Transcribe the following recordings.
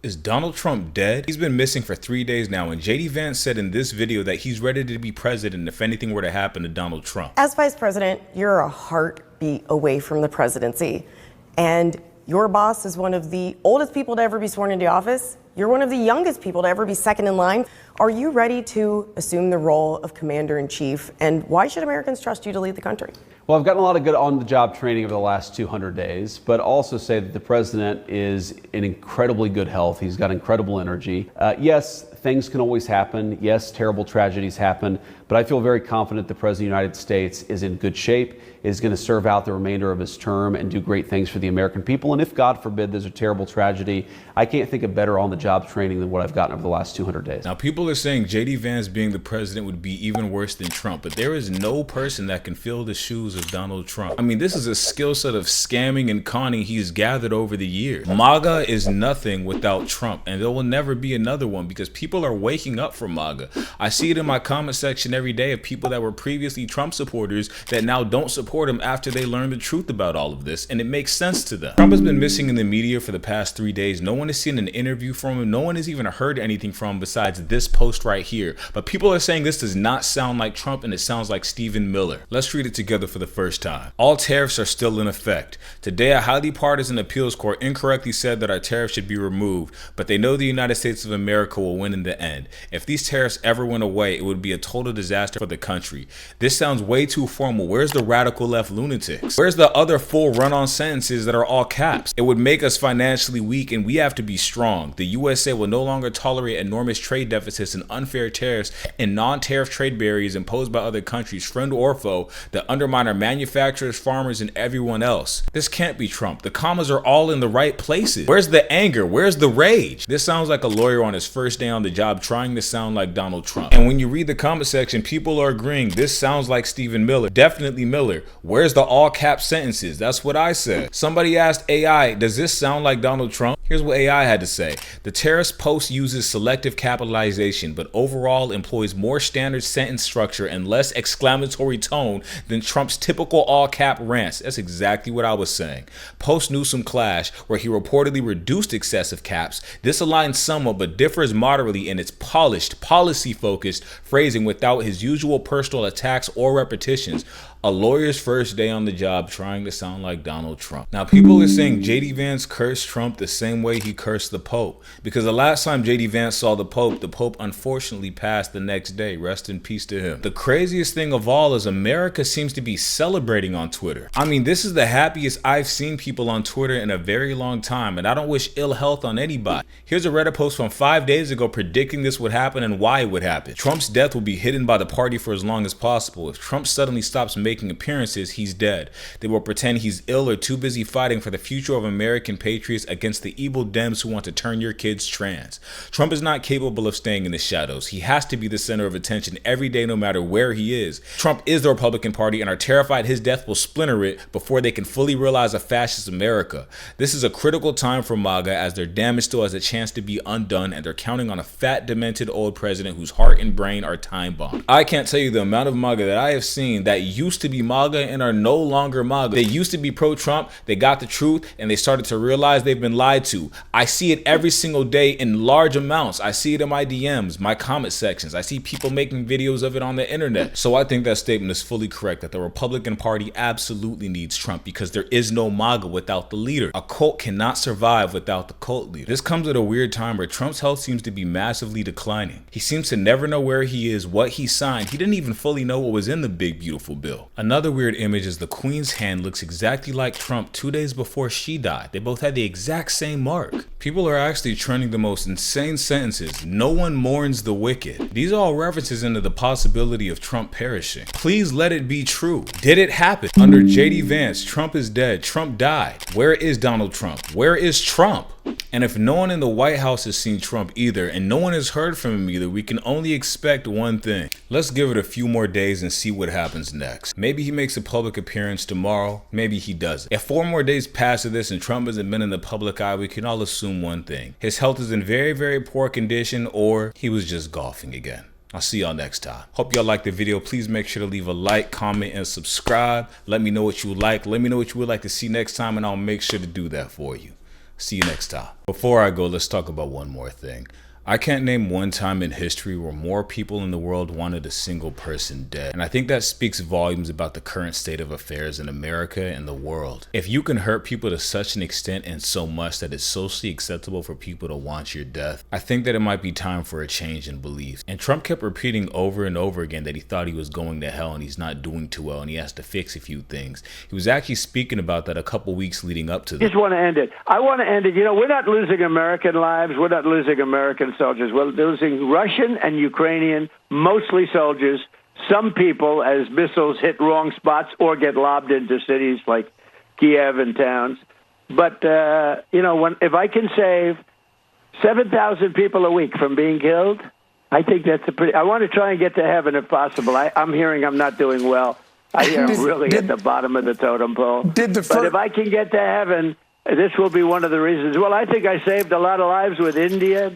Is Donald Trump dead? He's been missing for 3 days now, and JD Vance said in this video that he's ready to be president if anything were to happen to Donald Trump. As vice president, you're a heartbeat away from the presidency, and your boss is one of the oldest people to ever be sworn into office. You're one of the youngest people to ever be second in line. Are you ready to assume the role of commander-in-chief, and why should Americans trust you to lead the country? Well, I've gotten a lot of good on-the-job training over the last 200 days, but also say that the president is in incredibly good health. He's got incredible energy. Yes, things can always happen. Yes, terrible tragedies happen, but I feel very confident the President of the United States is in good shape, is going to serve out the remainder of his term and do great things for the American people. And if, God forbid, there's a terrible tragedy, I can't think of better on-the-job training than what I've gotten over the last 200 days. Now, people are saying JD Vance being the president would be even worse than Trump, but there is no person that can fill the shoes of Donald Trump. I mean, this is a skill set of scamming and conning he's gathered over the years. MAGA is nothing without Trump, and there will never be another one because people are waking up for MAGA. I see it in my comment section every day of people that were previously Trump supporters that now don't support him after they learn the truth about all of this, and it makes sense to them. Trump has been missing in the media for the past 3 days. No one has seen an interview from him. No one has even heard anything from him besides this post right here. But people are saying this does not sound like Trump and it sounds like Stephen Miller. Let's read it together for the first time. All tariffs are still in effect. Today, a highly partisan appeals court incorrectly said that our tariffs should be removed, but they know the United States of America will win in the end. If these tariffs ever went away, it would be a total disaster for the country. This sounds way too formal. Where's the radical left lunatics? Where's the other full run-on sentences that are all caps? It would make us financially weak, and we have to be strong. The USA will no longer tolerate enormous trade deficits and unfair tariffs and non-tariff trade barriers imposed by other countries, friend or foe, that undermine our manufacturers, farmers, and everyone else. This can't be Trump. The commas are all in the right places. Where's the anger? Where's the rage? This sounds like a lawyer on his first day on the job trying to sound like Donald Trump. And when you read the comment section, people are agreeing this sounds like Stephen Miller. Definitely Miller. Where's the all cap sentences? That's what I said. Somebody asked AI, does this sound like Donald Trump? Here's what AI had to say. The tariffs post uses selective capitalization, but overall employs more standard sentence structure and less exclamatory tone than Trump's typical all-cap rants. That's exactly what I was saying. Post-Newsom clash, where he reportedly reduced excessive caps, this aligns somewhat but differs moderately in its polished, policy-focused phrasing without his usual personal attacks or repetitions. A lawyer's first day on the job trying to sound like Donald Trump. Now, people are saying JD Vance cursed Trump the same way he cursed the Pope, because the last time JD Vance saw the Pope unfortunately passed the next day. Rest in peace to him. The craziest thing of all is America seems to be celebrating on Twitter. I mean, this is the happiest I've seen people on Twitter in a very long time, and I don't wish ill health on anybody. Here's a Reddit post from 5 days ago predicting this would happen and why it would happen. Trump's death will be hidden by the party for as long as possible. If Trump suddenly stops making appearances, he's dead. They will pretend he's ill or too busy fighting for the future of American patriots against the evil Dems who want to turn your kids trans. Trump is not capable of staying in the shadows. He has to be the center of attention every day, no matter where he is. Trump is the Republican Party and are terrified his death will splinter it before they can fully realize a fascist America. This is a critical time for MAGA, as their damage still has a chance to be undone, and they're counting on a fat, demented old president whose heart and brain are time-bombed. I can't tell you the amount of MAGA that I have seen that used to be MAGA and are no longer MAGA. They used to be pro-Trump, they got the truth, and they started to realize they've been lied to. I see it every single day in large amounts. I see it in my DMs, my comment sections. I see people making videos of it on the internet. So I think that statement is fully correct, that the Republican Party absolutely needs Trump, because there is no MAGA without the leader. A cult cannot survive without the cult leader. This comes at a weird time where Trump's health seems to be massively declining. He seems to never know where he is, what he signed. He didn't even fully know what was in the big beautiful bill. Another weird image is the Queen's hand looks exactly like Trump 2 days before she died. They both had the exact same mark. People are actually trending the most insane sentences. No one mourns the wicked. These are all references into the possibility of Trump perishing. Please let it be true. Did it happen? Under JD Vance, Trump is dead. Trump died. Where is Donald Trump? Where is Trump? And if no one in the White House has seen Trump either, and no one has heard from him either, we can only expect one thing. Let's give it a few more days and see what happens next. Maybe he makes a public appearance tomorrow. Maybe he doesn't. If 4 more days pass of this and Trump hasn't been in the public eye, we can all assume one thing. His health is in very, very poor condition, or he was just golfing again. I'll see y'all next time. Hope y'all liked the video. Please make sure to leave a like, comment, and subscribe. Let me know what you like. Let me know what you would like to see next time, and I'll make sure to do that for you. See you next time. Before I go, let's talk about one more thing. I can't name one time in history where more people in the world wanted a single person dead. And I think that speaks volumes about the current state of affairs in America and the world. If you can hurt people to such an extent and so much that it's socially acceptable for people to want your death, I think that it might be time for a change in beliefs. And Trump kept repeating over and over again that he thought he was going to hell and he's not doing too well and he has to fix a few things. He was actually speaking about that a couple weeks leading up to this. Just want to end it. I want to end it. You know, we're not losing American lives. We're not losing American soldiers. We're losing Russian and Ukrainian, mostly soldiers. Some people, as missiles hit wrong spots or get lobbed into cities like Kiev and towns. But, you know, if I can save 7,000 people a week from being killed, I think that's a pretty... I want to try and get to heaven if possible. I'm hearing I'm not doing well. I hear I'm really at the bottom of the totem pole. But if I can get to heaven, this will be one of the reasons. Well, I think I saved a lot of lives with India,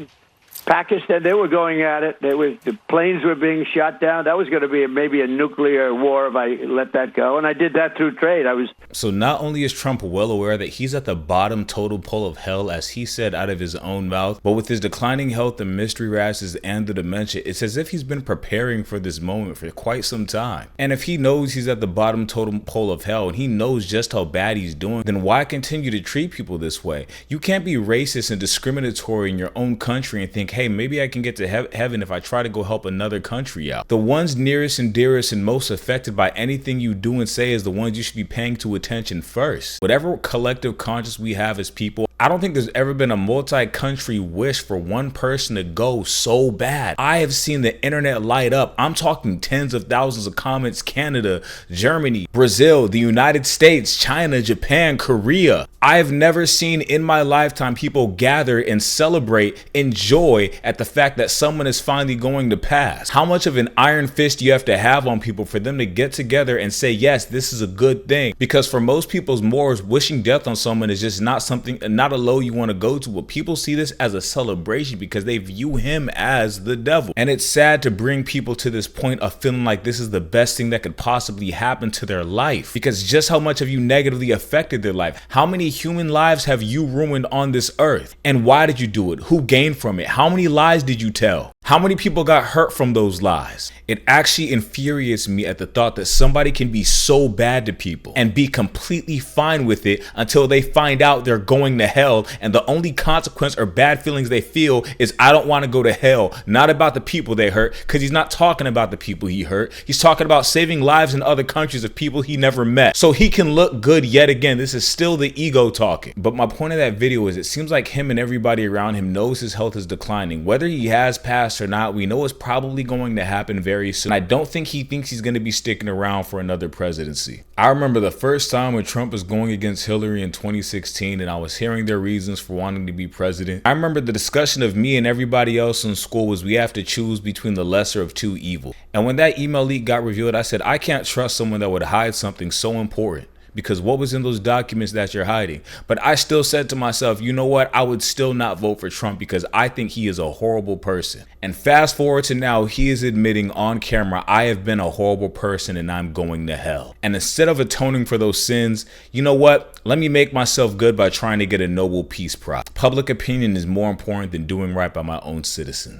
Pakistan. They were going at it. The planes were being shot down. That was going to be maybe a nuclear war if I let that go. And I did that through trade. So not only is Trump well aware that he's at the bottom totem pole of hell, as he said out of his own mouth, but with his declining health, the mystery rashes, and the dementia, it's as if he's been preparing for this moment for quite some time. And if he knows he's at the bottom totem pole of hell and he knows just how bad he's doing, then why continue to treat people this way? You can't be racist and discriminatory in your own country and think, hey, maybe I can get to heaven if I try to go help another country out. The ones nearest and dearest and most affected by anything you do and say is the ones you should be paying attention first. Whatever collective conscience we have as people, I don't think there's ever been a multi-country wish for one person to go so bad. I have seen the internet light up. I'm talking tens of thousands of comments. Canada, Germany, Brazil, the United States, China, Japan, Korea. I have never seen in my lifetime people gather and celebrate, enjoy at the fact that someone is finally going to pass. How much of an iron fist do you have to have on people for them to get together and say, yes, this is a good thing? Because for most people's morals, wishing death on someone is just not something, not a low you want to go to. But people see this as a celebration because they view him as the devil. And it's sad to bring people to this point of feeling like this is the best thing that could possibly happen to their life, because just how much have you negatively affected their life? How many human lives have you ruined on this earth? And why did you do it? Who gained from it? How many lies did you tell? How many people got hurt from those lies? It actually infuriates me at the thought that somebody can be so bad to people and be completely fine with it until they find out they're going to hell, and the only consequence or bad feelings they feel is, I don't want to go to hell. Not about the people they hurt, because he's not talking about the people he hurt. He's talking about saving lives in other countries of people he never met. So he can look good yet again. This is still the ego talking. But my point of that video is, it seems like him and everybody around him knows his health is declining. Whether he has passed or not, we know it's probably going to happen very soon. I don't think he thinks he's going to be sticking around for another presidency. I remember the first time when Trump was going against Hillary in 2016 and I was hearing their reasons for wanting to be president. I remember the discussion of me and everybody else in school was, we have to choose between the lesser of two evils. And when that email leak got revealed, I said, I can't trust someone that would hide something so important. Because what was in those documents that you're hiding? But I still said to myself, you know what? I would still not vote for Trump because I think he is a horrible person. And fast forward to now, he is admitting on camera, I have been a horrible person and I'm going to hell. And instead of atoning for those sins, you know what? Let me make myself good by trying to get a Nobel Peace Prize. Public opinion is more important than doing right by my own citizens.